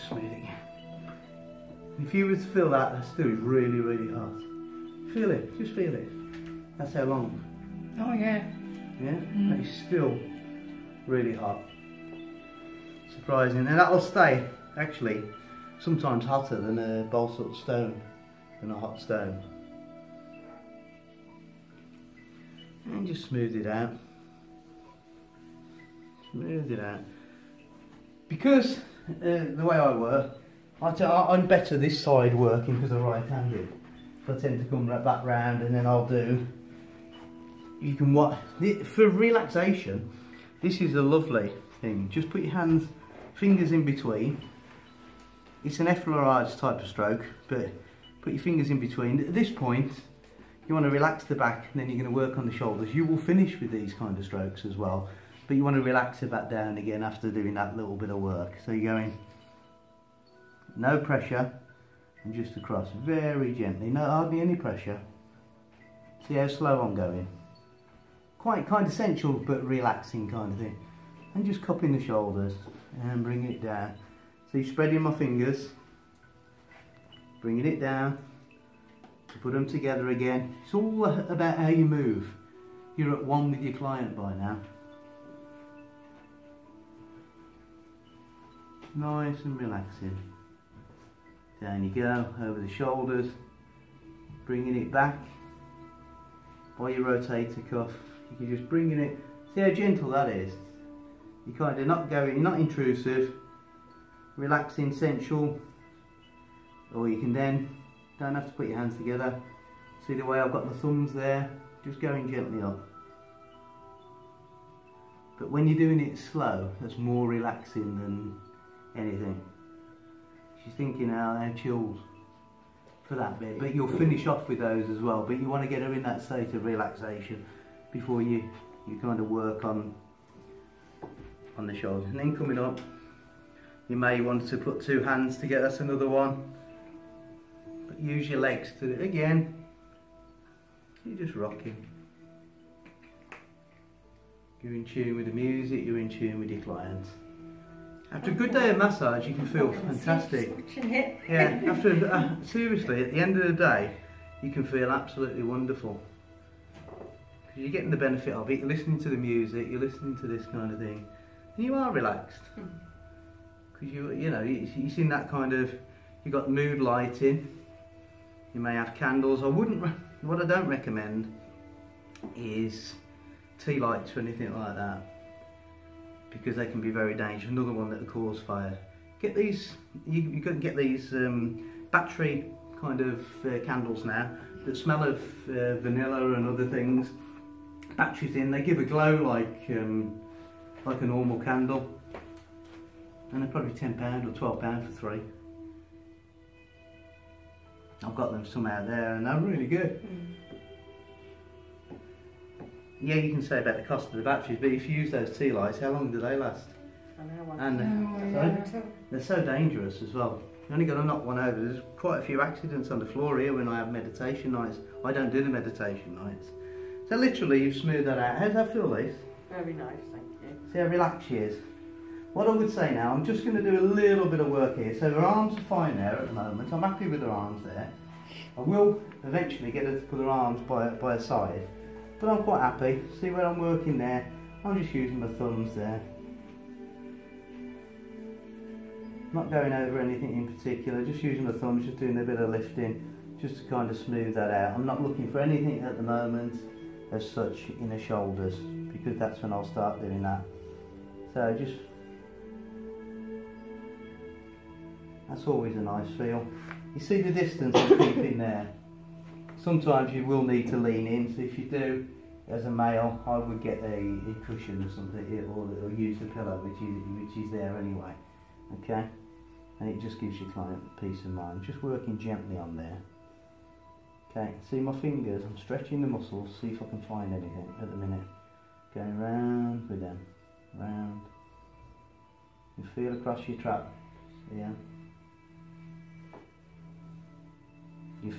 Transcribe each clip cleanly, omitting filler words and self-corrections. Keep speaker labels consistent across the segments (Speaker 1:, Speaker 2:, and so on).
Speaker 1: smooth it. If you were to feel that still is really, really hot. Feel it, just feel it. That's how long.
Speaker 2: Oh yeah.
Speaker 1: Yeah, that is still really hot. Surprising, and that'll stay actually sometimes hotter than a balsalt stone, than a hot stone. And just smooth it out. Smooth it out. Because the way I work, I'm better this side working because I'm right-handed. So I tend to come back round, and then I'll do. You can what for relaxation. This is a lovely thing. Just put your hands, fingers in between. It's an effleurage type of stroke, but put your fingers in between. At this point, you want to relax the back, and then you're going to work on the shoulders. You will finish with these kind of strokes as well, but you want to relax it back down again after doing that little bit of work. So you're going, no pressure, and just across, very gently, no hardly any pressure. See how slow I'm going. Quite kind of sensual, but relaxing kind of thing. And just cupping the shoulders and bringing it down. So you're spreading my fingers, bringing it down, put them together again. It's all about how you move. You're at one with your client by now. Nice and relaxing. Down you go, over the shoulders, bringing it back by your rotator cuff. You can just bringing it. See how gentle that is. You're kind of not going, you're not intrusive, relaxing, sensual. Or you can then, don't have to put your hands together. See the way I've got the thumbs there, just going gently up. But when you're doing it slow, that's more relaxing than anything. She's thinking how they're chilled for that bit, but you'll finish off with those as well. But you want to get her in that state of relaxation before you kind of work on the shoulders. And then coming up, you may want to put two hands together. That's another one. But use your legs to do it again. You're just rocking. You're in tune with the music. You're in tune with your clients. After a good day of massage, you can feel fantastic. Yeah, after seriously, at the end of the day, you can feel absolutely wonderful. Because you're getting the benefit of it. You're listening to the music. You're listening to this kind of thing, and you are relaxed. Because you know, you've seen that kind of. You got mood lighting. You may have candles. What I don't recommend is tea lights or anything like that, because they can be very dangerous. Another one that will cause fire. Get these, you can get these battery kind of candles now that smell of vanilla and other things. Batteries in, they give a glow like a normal candle, and they're probably £10 or £12 for 3. I've got them some out there and they're really good. Yeah, you can say about the cost of the batteries, but if you use those tea lights, how long do they last? And they're so dangerous as well. You only got to knock one over. There's quite a few accidents on the floor here when I have meditation nights. I don't do the meditation nights. So literally you've smoothed that out. How does that feel, Lise?
Speaker 2: Very nice, thank you.
Speaker 1: See how relaxed she is? What I would say now, I'm just going to do a little bit of work here. So her arms are fine there at the moment. I'm happy with her arms there. I will eventually get her to put her arms by her side. But I'm quite happy. See where I'm working there? I'm just using my thumbs there. Not going over anything in particular, just using my thumbs, just doing a bit of lifting, just to kind of smooth that out. I'm not looking for anything at the moment as such in the shoulders, because that's when I'll start doing that. So just, that's always a nice feel. You see the distance I'm keeping there. Sometimes you will need to lean in, so if you do, as a male, I would get a cushion or something, or use the pillow, which is there anyway. Okay, and it just gives your client peace of mind. Just working gently on there. Okay, see my fingers, I'm stretching the muscles, see if I can find anything at the minute. Going round with them, round. You feel across your trap, yeah.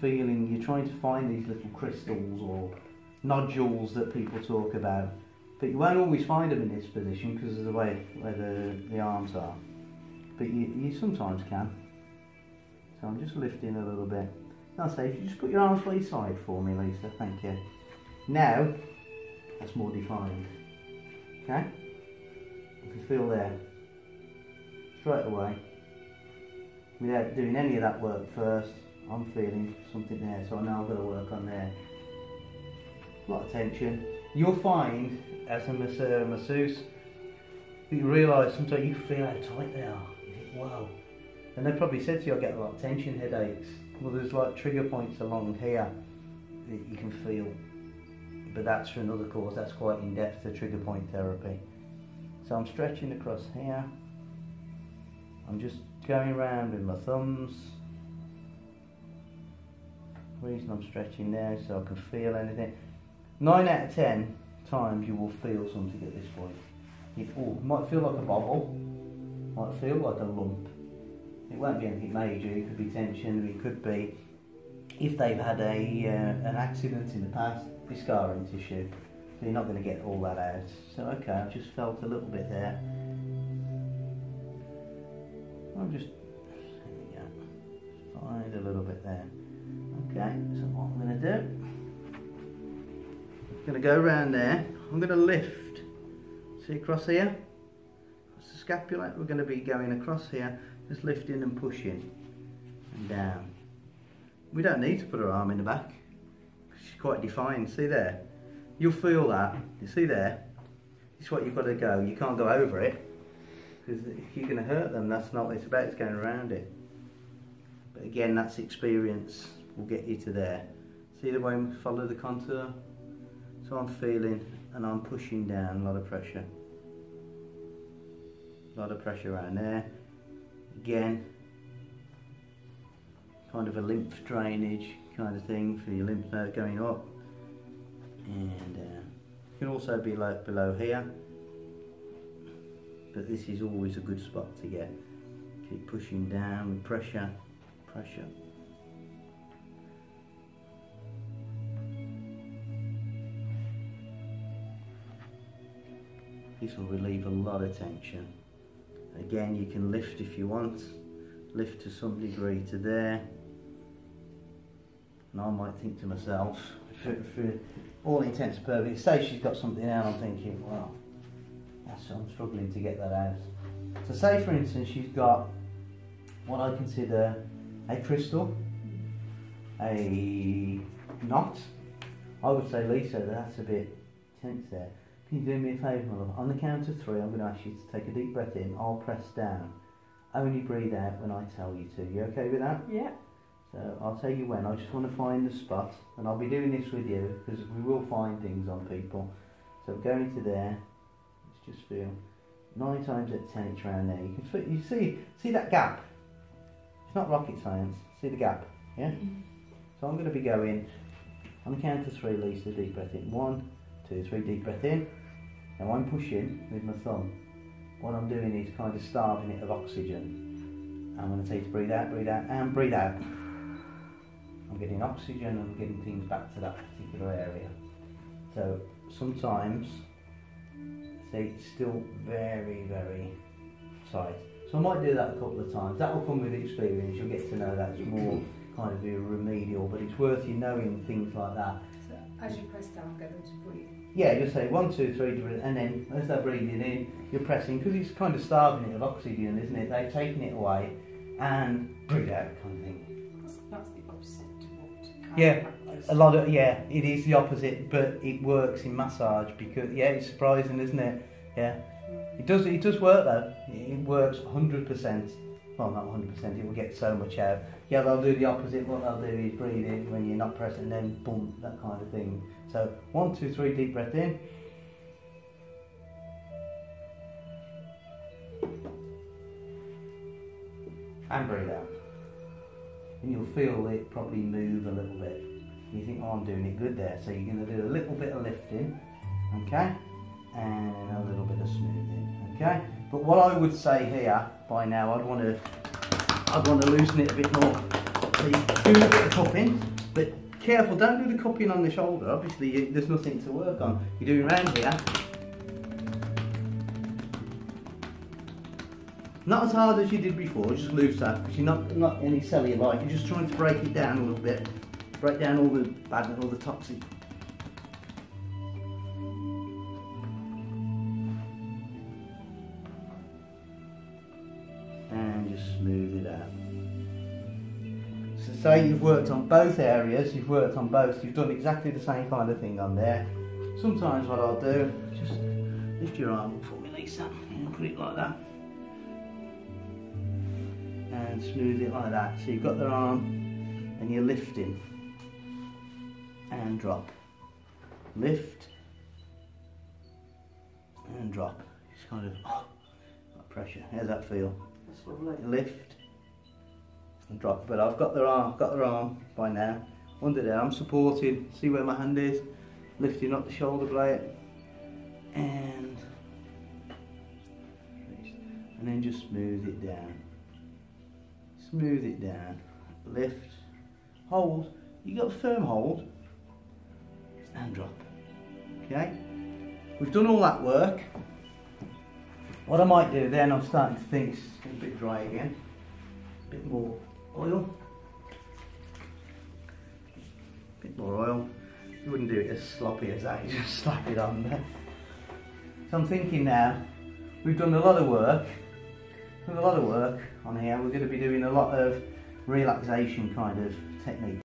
Speaker 1: You're trying to find these little crystals or nodules that people talk about, but you won't always find them in this position because of the way where the arms are. but you sometimes can. So I'm just lifting a little bit. I'll say, if you just put your arms by your side for me, Lisa, thank you. Now, that's more defined. Okay? You can feel there, straight away, without doing any of that work first. I'm feeling something there, so I know I've got to work on there. A lot of tension. You'll find, as a masseur, masseuse, you realise sometimes you can feel how tight they are. You think, wow. And they probably said to you, I get a lot of tension headaches. Well, there's like trigger points along here that you can feel. But that's for another course, that's quite in depth, the trigger point therapy. So I'm stretching across here. I'm just going around with my thumbs. The reason I'm stretching there is so I can feel anything. 9 out of 10 times you will feel something at this point. It might feel like a bobble, might feel like a lump. It won't be anything major, it could be tension, it could be, if they've had an accident in the past, be scarring tissue. So you're not going to get all that out. So okay, I've just felt a little bit there. I'll just, there we go, find a little bit there. Okay, so what I'm going to do, I'm going to go around there, I'm going to lift, see across here, that's the scapula, we're going to be going across here, just lifting and pushing, and down. We don't need to put our arm in the back, she's quite defined, see there? You'll feel that, you see there? This is what you've got to go, you can't go over it, because if you're going to hurt them, that's not what it's about, it's going around it. But again, that's experience will get you to there. See the way we follow the contour? So I'm feeling and I'm pushing down, a lot of pressure. A lot of pressure around there. Again, kind of a lymph drainage kind of thing for your lymph node going up. And it can also be like below here. But this is always a good spot to get. Keep pushing down with pressure, pressure. This will relieve a lot of tension. Again, you can lift if you want, lift to some degree to there. And I might think to myself, for all intents and purposes, say she's got something out, I'm thinking, well, I'm struggling to get that out. So say for instance she's got what I consider a crystal, a knot. I would say, Lisa, that's a bit tense there. Can you do me a favour, my love? On the count of 3, I'm going to ask you to take a deep breath in. I'll press down. Only breathe out when I tell you to. You okay with that? Yeah. So I'll tell you when. I just want to find the spot, and I'll be doing this with you because we will find things on people. So going to there. Let's just feel. 9 times out of 10, it's around there. You can feel, you see that gap. It's not rocket science. See the gap? Yeah. So I'm going to be going on the count of 3. Lisa, deep breath in. 1, 2, 3, deep breath in. Now I'm pushing with my thumb. What I'm doing is kind of starving it of oxygen. I'm going to tell you to breathe out, and breathe out. I'm getting oxygen, I'm getting things back to that particular area. So sometimes, see, it's still very, very tight. So I might do that a couple of times. That will come with experience, you'll get to know that's more kind of remedial, but it's worth you knowing things like that.
Speaker 3: So as you press down, get them to breathe.
Speaker 1: Yeah, you'll say 1, 2, 3, and then as they're breathing in, you're pressing, because it's kind of starving it of oxygen, isn't it? They've taken it away, and breathe out kind of thing.
Speaker 3: That's the opposite to what
Speaker 1: it is the opposite, but it works in massage because, yeah, it's surprising, isn't it? Yeah. It does work though. It works 100%. Well, not 100%, it will get so much out. Yeah, they'll do the opposite. What they'll do is breathe in when you're not pressing, then boom, that kind of thing. So 1, 2, 3, deep breath in. And breathe out. And you'll feel it probably move a little bit. You think, oh, I'm doing it good there. So you're going to do a little bit of lifting, okay? And a little bit of smoothing, okay? But what I would say here, by now, I'd want to loosen it a bit more. So you do a bit of cupping, but careful, don't do the cupping on the shoulder. Obviously, there's nothing to work on. You're doing around here. Not as hard as you did before, just loose that, because you're not any cellulite, you're just trying to break it down a little bit. Break down all the bad and all the toxic. And just smooth it out. So say you've worked on both areas, you've done exactly the same kind of thing on there. Sometimes what I'll do, just lift your arm up for me, Lisa, and put it like that. And smooth it like that. So you've got their arm and you're lifting and drop. Lift and drop. Just kind of got pressure. How's that feel?
Speaker 2: That's lovely.
Speaker 1: Lift and drop. But I've got their arm by now. Under there, I'm supporting. See where my hand is? Lifting up the shoulder blade and then just smooth it down. Smooth it down. Lift. Hold. You got a firm hold and drop. Okay? We've done all that work. What I might do then, I'm starting to think it's a bit dry again. A bit more oil. A bit more oil. You wouldn't do it as sloppy as that, you just slap it on there. So I'm thinking now, we've done a lot of work. On here, we're going to be doing a lot of relaxation kind of techniques.